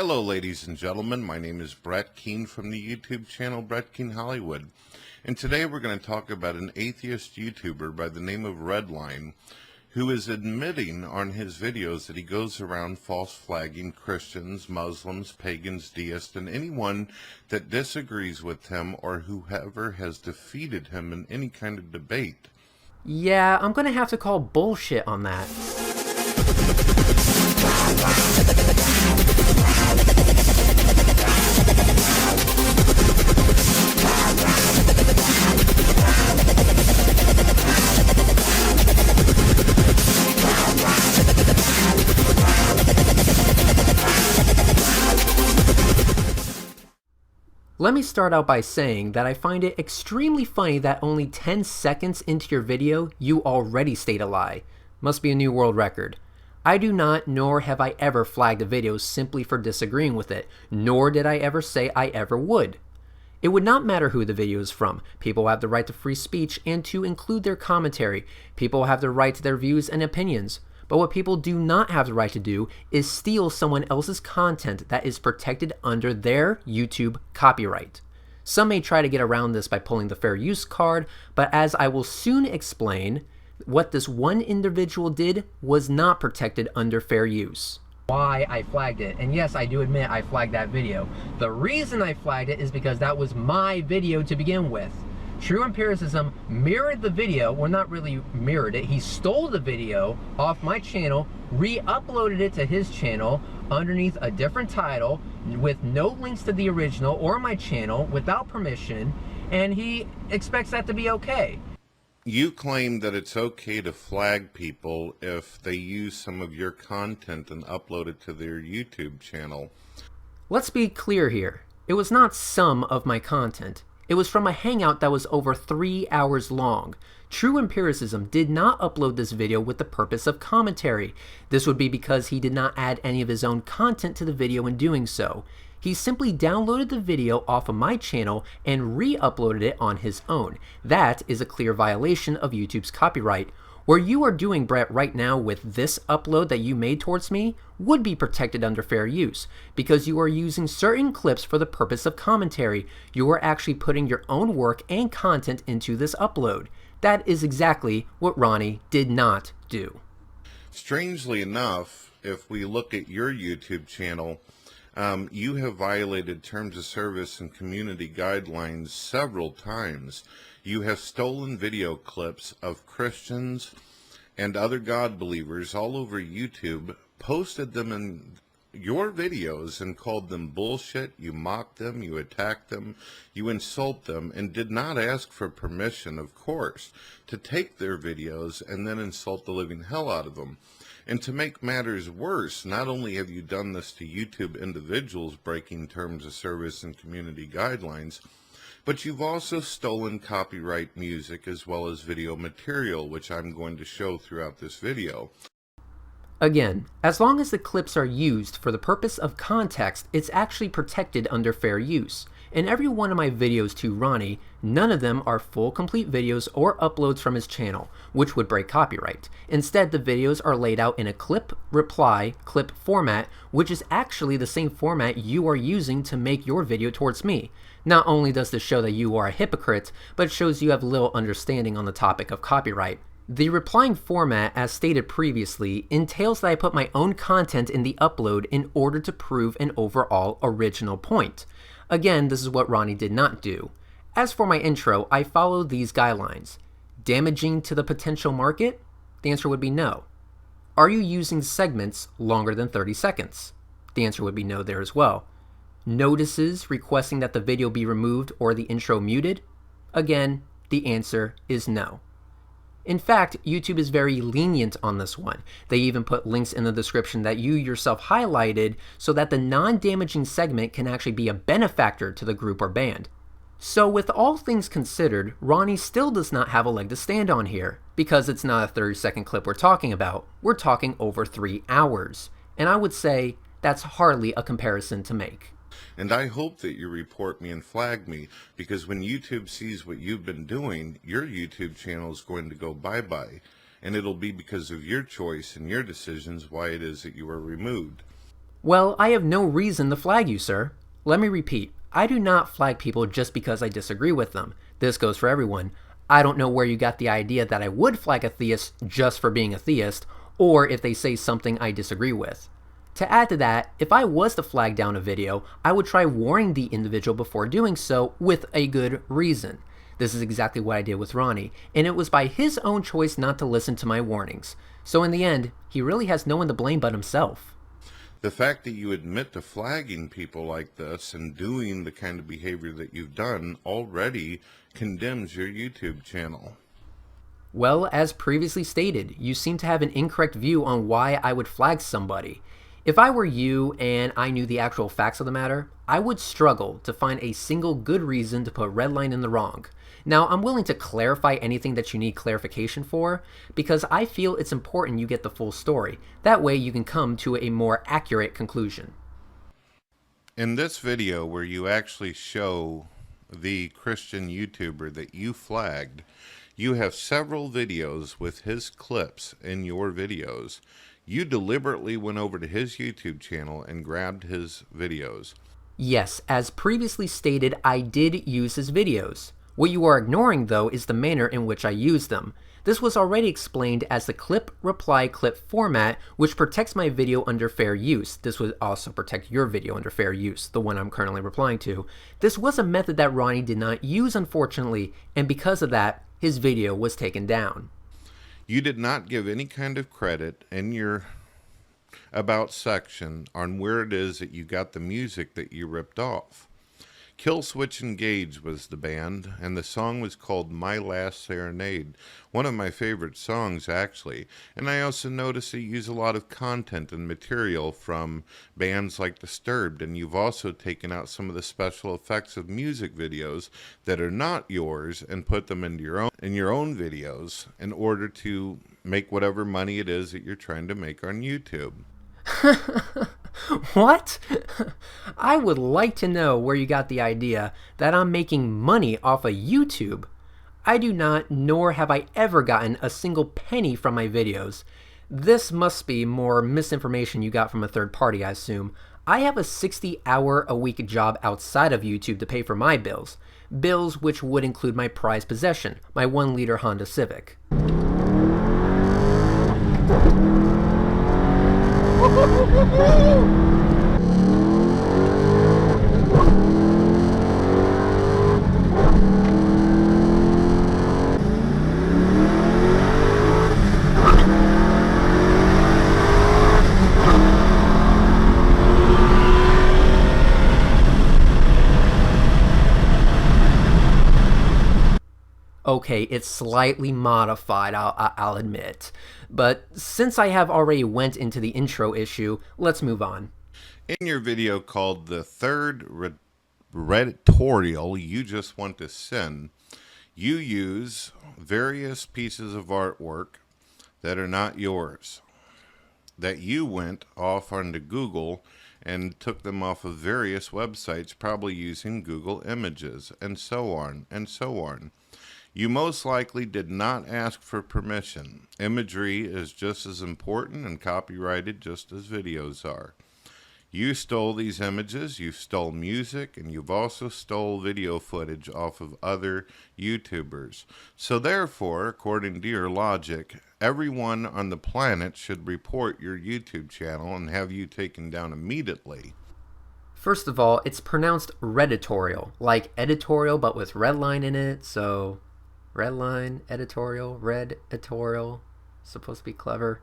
Hello ladies and gentlemen, my name is Brett Keene from the YouTube channel Brett Keene Hollywood, and today we're going to talk about an atheist YouTuber by the name of Redline, who is admitting on his videos that he goes around false flagging Christians, Muslims, pagans, deists, and anyone that disagrees with him or whoever has defeated him in any kind of debate. Yeah, I'm gonna have to call bullshit on that. Let me start out by saying that I find it extremely funny that only 10 seconds into your video, you already state a lie. Must be a new world record. I do not, nor have I ever flagged a video simply for disagreeing with it, nor did I ever say I ever would. It would not matter who the video is from. People have the right to free speech and to include their commentary. People have the right to their views and opinions. But what people do not have the right to do is steal someone else's content that is protected under their YouTube copyright. Some may try to get around this by pulling the fair use card, but as I will soon explain, what this one individual did was not protected under fair use. Why I flagged it, and yes, I do admit I flagged that video. The reason I flagged it is because that was my video to begin with. True Empiricism mirrored the video, well, not really mirrored it, he stole the video off my channel, re-uploaded it to his channel underneath a different title with no links to the original or my channel without permission, and he expects that to be okay. You claim that it's okay to flag people if they use some of your content and upload it to their YouTube channel. Let's be clear here. It was not some of my content. It was from a hangout that was over 3 hours long. True Empiricism did not upload this video with the purpose of commentary. This would be because he did not add any of his own content to the video in doing so. He simply downloaded the video off of my channel and re-uploaded it on his own. That is a clear violation of YouTube's copyright. What you are doing, Brett, right now with this upload that you made towards me would be protected under fair use because you are using certain clips for the purpose of commentary. You are actually putting your own work and content into this upload. That is exactly what Ronnie did not do. Strangely enough, if we look at your YouTube channel, you have violated terms of service and community guidelines several times. You have stolen video clips of Christians and other God believers all over YouTube, posted them in your videos and called them bullshit. You mocked them, you attacked them, you insult them, and did not ask for permission, of course, to take their videos and then insult the living hell out of them. And to make matters worse, not only have you done this to YouTube individuals breaking terms of service and community guidelines, but you've also stolen copyright music as well as video material, which I'm going to show throughout this video. Again, as long as the clips are used for the purpose of context, it's actually protected under fair use. In every one of my videos to Ronnie, none of them are full complete videos or uploads from his channel, which would break copyright. Instead, the videos are laid out in a clip, reply, clip format, which is actually the same format you are using to make your video towards me. Not only does this show that you are a hypocrite, but it shows you have little understanding on the topic of copyright. The replying format, as stated previously, entails that I put my own content in the upload in order to prove an overall original point. Again, this is what Ronnie did not do. As for my intro, I followed these guidelines. Damaging to the potential market? The answer would be no. Are you using segments longer than 30 seconds? The answer would be no there as well. Notices requesting that the video be removed or the intro muted? Again, the answer is no. In fact, YouTube is very lenient on this one. They even put links in the description that you yourself highlighted so that the non-damaging segment can actually be a benefactor to the group or band. So with all things considered, Ronnie still does not have a leg to stand on here, because it's not a 30-second clip we're talking about. We're talking over 3 hours. And I would say that's hardly a comparison to make. And I hope that you report me and flag me, because when YouTube sees what you've been doing, your YouTube channel is going to go bye-bye. And it'll be because of your choice and your decisions why it is that you were removed. Well, I have no reason to flag you, sir. Let me repeat. I do not flag people just because I disagree with them. This goes for everyone. I don't know where you got the idea that I would flag a theist just for being a theist, or if they say something I disagree with. To add to that, if I was to flag down a video, I would try warning the individual before doing so with a good reason. This is exactly what I did with Ronnie, and it was by his own choice not to listen to my warnings. So in the end, he really has no one to blame but himself. The fact that you admit to flagging people like this and doing the kind of behavior that you've done already condemns your YouTube channel. Well, as previously stated, you seem to have an incorrect view on why I would flag somebody. If I were you and I knew the actual facts of the matter, I would struggle to find a single good reason to put Redline in the wrong. Now, I'm willing to clarify anything that you need clarification for, because I feel it's important you get the full story. That way you can come to a more accurate conclusion. In this video where you actually show the Christian YouTuber that you flagged, you have several videos with his clips in your videos. You deliberately went over to his YouTube channel and grabbed his videos. Yes, as previously stated, I did use his videos. What you are ignoring, though, is the manner in which I used them. This was already explained as the clip-reply-clip format, which protects my video under fair use. This would also protect your video under fair use, the one I'm currently replying to. This was a method that Ronnie did not use, unfortunately, and because of that, his video was taken down. You did not give any kind of credit in your about section on where it is that you got the music that you ripped off. Kill Switch Engage was the band, and the song was called My Last Serenade, one of my favorite songs actually. And I also noticed that you use a lot of content and material from bands like Disturbed, and you've also taken out some of the special effects of music videos that are not yours and put them into your own videos in order to make whatever money it is that you're trying to make on YouTube. What? I would like to know where you got the idea that I'm making money off of YouTube. I do not, nor have I ever gotten a single penny from my videos. This must be more misinformation you got from a third party, I assume. I have a 60-hour-a-week job outside of YouTube to pay for my bills. Bills which would include my prized possession, my 1-liter Honda Civic. Okay, it's slightly modified, I'll admit. But since I have already went into the intro issue, let's move on. In your video called The Third Redditorial You Just Want to Sin, you use various pieces of artwork that are not yours, that you went off onto Google and took them off of various websites, probably using Google Images, and so on, and so on. You most likely did not ask for permission. Imagery is just as important and copyrighted just as videos are. You stole these images, you stole music, and you've also stole video footage off of other YouTubers. So therefore, according to your logic, everyone on the planet should report your YouTube channel and have you taken down immediately. First of all, it's pronounced Redditorial, like editorial but with Redline in it, so Redline, editorial, red-editorial, supposed to be clever.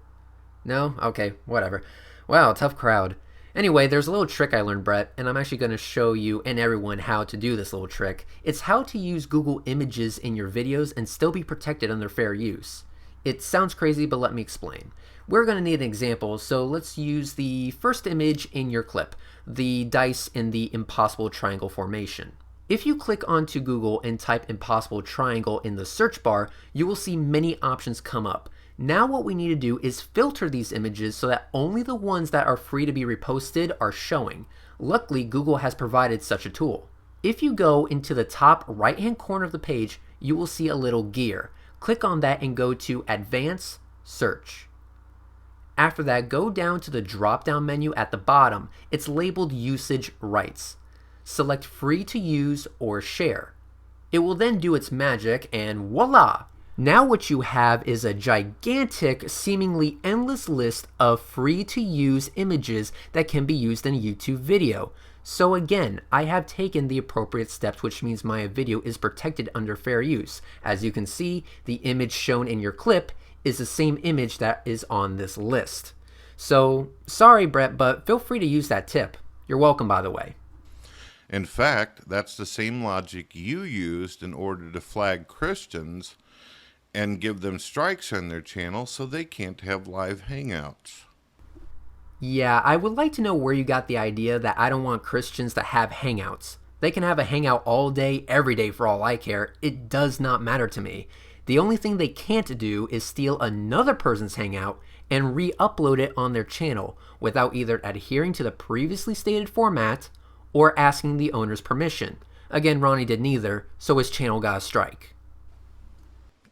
No? Okay, whatever. Wow, tough crowd. Anyway, there's a little trick I learned, Brett, and I'm actually going to show you and everyone how to do this little trick. It's how to use Google Images in your videos and still be protected under fair use. It sounds crazy, but let me explain. We're going to need an example, so let's use the first image in your clip, the dice in the impossible triangle formation. If you click onto Google and type impossible triangle in the search bar, you will see many options come up. Now what we need to do is filter these images so that only the ones that are free to be reposted are showing. Luckily, Google has provided such a tool. If you go into the top right-hand corner of the page, you will see a little gear. Click on that and go to Advanced Search. After that, go down to the drop-down menu at the bottom. It's labeled Usage Rights. Select Free to Use or Share. It will then do its magic, and voila! Now what you have is a gigantic, seemingly endless list of free-to-use images that can be used in a YouTube video. So again, I have taken the appropriate steps, which means my video is protected under fair use. As you can see, the image shown in your clip is the same image that is on this list. So, sorry Brett, but feel free to use that tip. You're welcome, by the way. In fact, that's the same logic you used in order to flag Christians and give them strikes on their channel so they can't have live hangouts. Yeah, I would like to know where you got the idea that I don't want Christians to have hangouts. They can have a hangout all day, every day for all I care. It does not matter to me. The only thing they can't do is steal another person's hangout and re-upload it on their channel without either adhering to the previously stated format or asking the owner's permission. Again, Ronnie did neither, so his channel got a strike.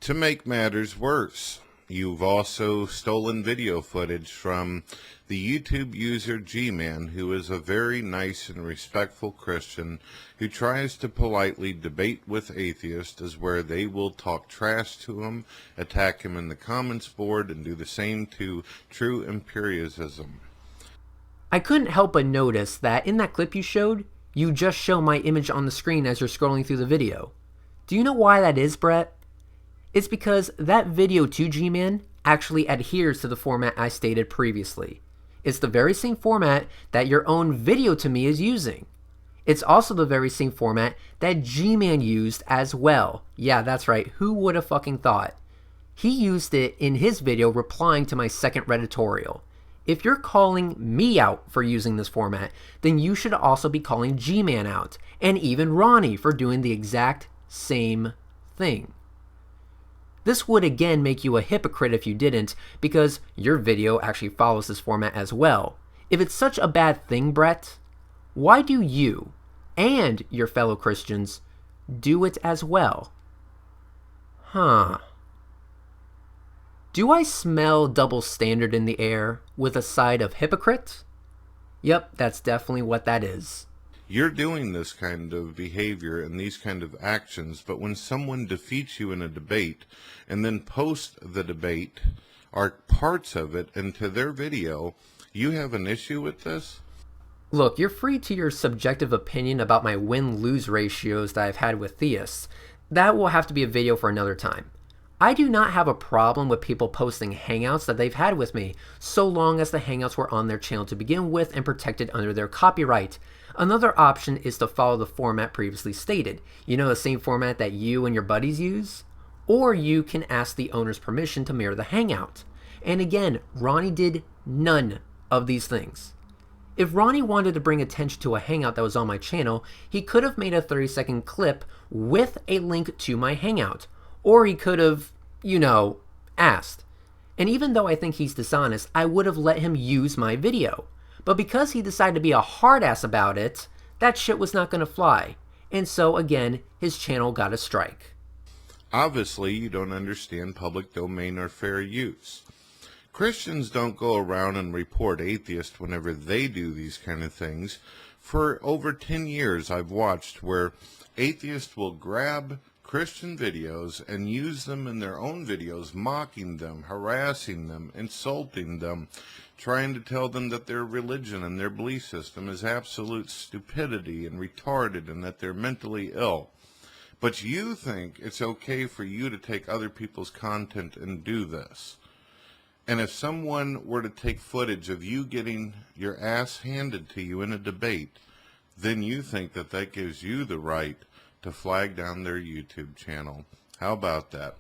To make matters worse, you've also stolen video footage from the YouTube user G-Man, who is a very nice and respectful Christian who tries to politely debate with atheists, as where they will talk trash to him, attack him in the comments board, and do the same to true empiricism. I couldn't help but notice that in that clip you showed, you just show my image on the screen as you're scrolling through the video. Do you know why that is, Brett? It's because that video to G-Man actually adheres to the format I stated previously. It's the very same format that your own video to me is using. It's also the very same format that G-Man used as well. Yeah, that's right. Who would have fucking thought? He used it in his video replying to my second Redditorial. If you're calling me out for using this format, then you should also be calling G-Man out, and even Ronnie for doing the exact same thing. This would again make you a hypocrite if you didn't, because your video actually follows this format as well. If it's such a bad thing, Brett, why do you and your fellow Christians do it as well? Huh. Do I smell double standard in the air with a side of hypocrite? Yep, that's definitely what that is. You're doing this kind of behavior and these kind of actions, but when someone defeats you in a debate and then posts the debate or parts of it into their video, you have an issue with this? Look, you're free to your subjective opinion about my win-lose ratios that I've had with theists. That will have to be a video for another time. I do not have a problem with people posting hangouts that they've had with me, so long as the hangouts were on their channel to begin with and protected under their copyright. Another option is to follow the format previously stated. You know, the same format that you and your buddies use? Or you can ask the owner's permission to mirror the hangout. And again, Ronnie did none of these things. If Ronnie wanted to bring attention to a hangout that was on my channel, he could have made a 30-second clip with a link to my hangout. Or he could have, you know, asked. And even though I think he's dishonest, I would have let him use my video. But because he decided to be a hard ass about it, that shit was not going to fly. And so again, his channel got a strike. Obviously, you don't understand public domain or fair use. Christians don't go around and report atheists whenever they do these kind of things. For over 10 years, I've watched where atheists will grab Christian videos and use them in their own videos, mocking them, harassing them, insulting them, trying to tell them that their religion and their belief system is absolute stupidity and retarded and that they're mentally ill. But you think it's okay for you to take other people's content and do this. And if someone were to take footage of you getting your ass handed to you in a debate, then you think that that gives you the right to flag down their YouTube channel. How about that?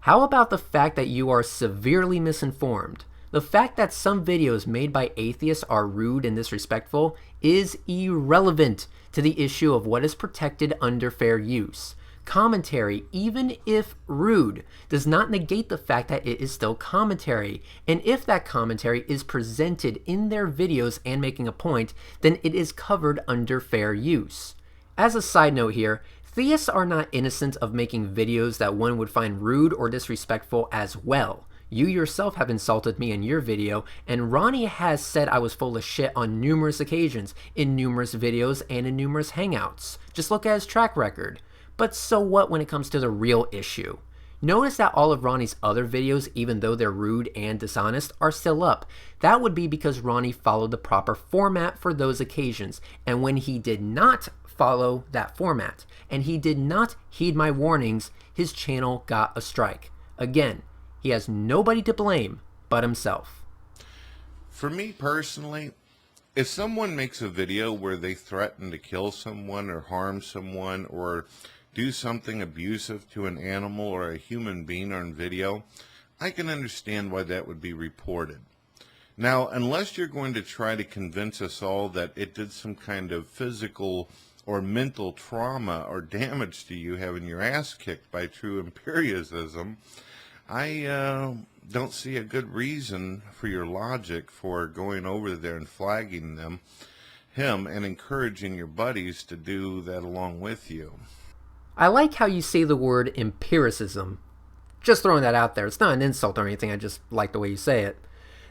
How about the fact that you are severely misinformed? The fact that some videos made by atheists are rude and disrespectful is irrelevant to the issue of what is protected under fair use. Commentary, even if rude, does not negate the fact that it is still commentary. And if that commentary is presented in their videos and making a point, then it is covered under fair use. As a side note here, theists are not innocent of making videos that one would find rude or disrespectful as well. You yourself have insulted me in your video, and Ronnie has said I was full of shit on numerous occasions, in numerous videos and in numerous hangouts. Just look at his track record. But so what when it comes to the real issue? Notice that all of Ronnie's other videos, even though they're rude and dishonest, are still up. That would be because Ronnie followed the proper format for those occasions. And when he did not follow that format, and he did not heed my warnings, his channel got a strike. Again, he has nobody to blame but himself. For me personally, if someone makes a video where they threaten to kill someone or harm someone or do something abusive to an animal or a human being on video, I can understand why that would be reported. Now, unless you're going to try to convince us all that it did some kind of physical or mental trauma or damage to you having your ass kicked by true empiricism, I don't see a good reason for your logic for going over there and flagging him and encouraging your buddies to do that along with you. I like how you say the word empiricism. Just throwing that out there. It's not an insult or anything, I just like the way you say it.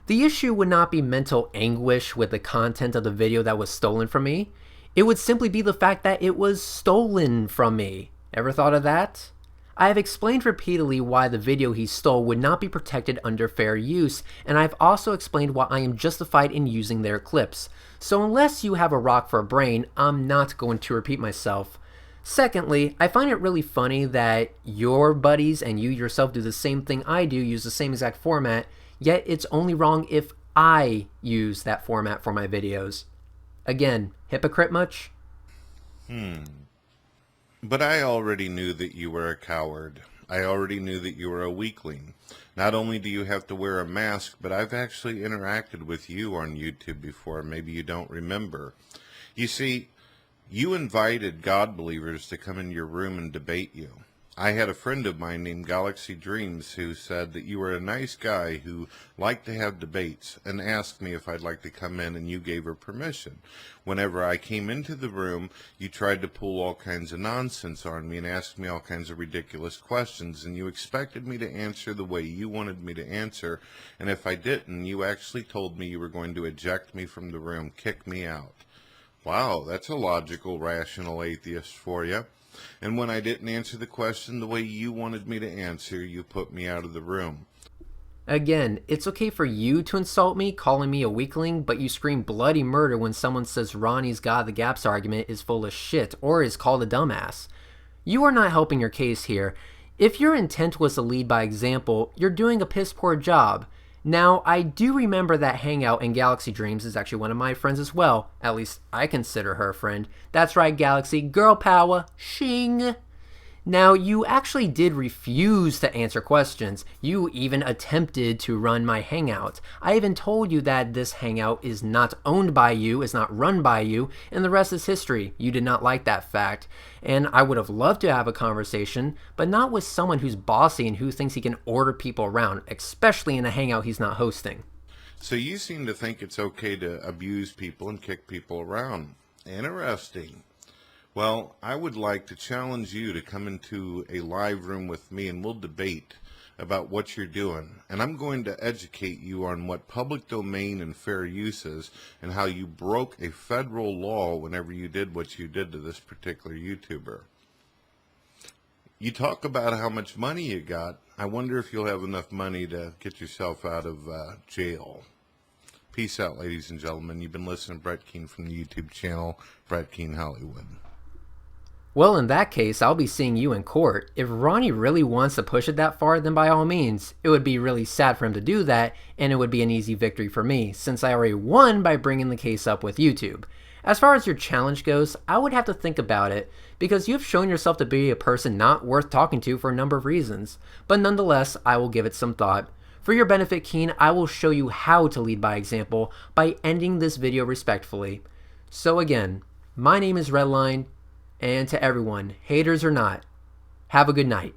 The issue would not be mental anguish with the content of the video that was stolen from me. It would simply be the fact that it was stolen from me. Ever thought of that? I have explained repeatedly why the video he stole would not be protected under fair use, and I've also explained why I am justified in using their clips. So unless you have a rock for a brain, I'm not going to repeat myself. Secondly, I find it really funny that your buddies and you yourself do the same thing I do, use the same exact format, yet it's only wrong if I use that format for my videos. Again, hypocrite much? But I already knew that you were a coward. I already knew that you were a weakling. Not only do you have to wear a mask, but I've actually interacted with you on YouTube before. Maybe you don't remember. You see, you invited God believers to come in your room and debate you. I had a friend of mine named Galaxy Dreams who said that you were a nice guy who liked to have debates and asked me if I'd like to come in, and you gave her permission. Whenever I came into the room, you tried to pull all kinds of nonsense on me and asked me all kinds of ridiculous questions, and you expected me to answer the way you wanted me to answer, and if I didn't, you actually told me you were going to eject me from the room, kick me out. Wow, that's a logical, rational atheist for you. And when I didn't answer the question the way you wanted me to answer, you put me out of the room. Again, it's okay for you to insult me, calling me a weakling, but you scream bloody murder when someone says Ronnie's God the Gaps argument is full of shit or is called a dumbass. You are not helping your case here. If your intent was to lead by example, you're doing a piss poor job. Now, I do remember that hangout, and Galaxy Dreams is actually one of my friends as well. At least, I consider her a friend. That's right, Galaxy. Girl power. Shing. Now, you actually did refuse to answer questions. You even attempted to run my hangout. I even told you that this hangout is not owned by you, is not run by you, and the rest is history. You did not like that fact. And I would have loved to have a conversation, but not with someone who's bossy and who thinks he can order people around, especially in a hangout he's not hosting. So you seem to think it's okay to abuse people and kick people around. Interesting. Well, I would like to challenge you to come into a live room with me and we'll debate about what you're doing. And I'm going to educate you on what public domain and fair use is and how you broke a federal law whenever you did what you did to this particular YouTuber. You talk about how much money you got. I wonder if you'll have enough money to get yourself out of jail. Peace out, ladies and gentlemen. You've been listening to Brett Keane from the YouTube channel, Brett Keane Hollywood. Well, in that case, I'll be seeing you in court. If Ronnie really wants to push it that far, then by all means. It would be really sad for him to do that, and it would be an easy victory for me, since I already won by bringing the case up with YouTube. As far as your challenge goes, I would have to think about it, because you've shown yourself to be a person not worth talking to for a number of reasons. But nonetheless, I will give it some thought. For your benefit, Keen, I will show you how to lead by example by ending this video respectfully. So again, my name is Redline, and to everyone, haters or not, have a good night.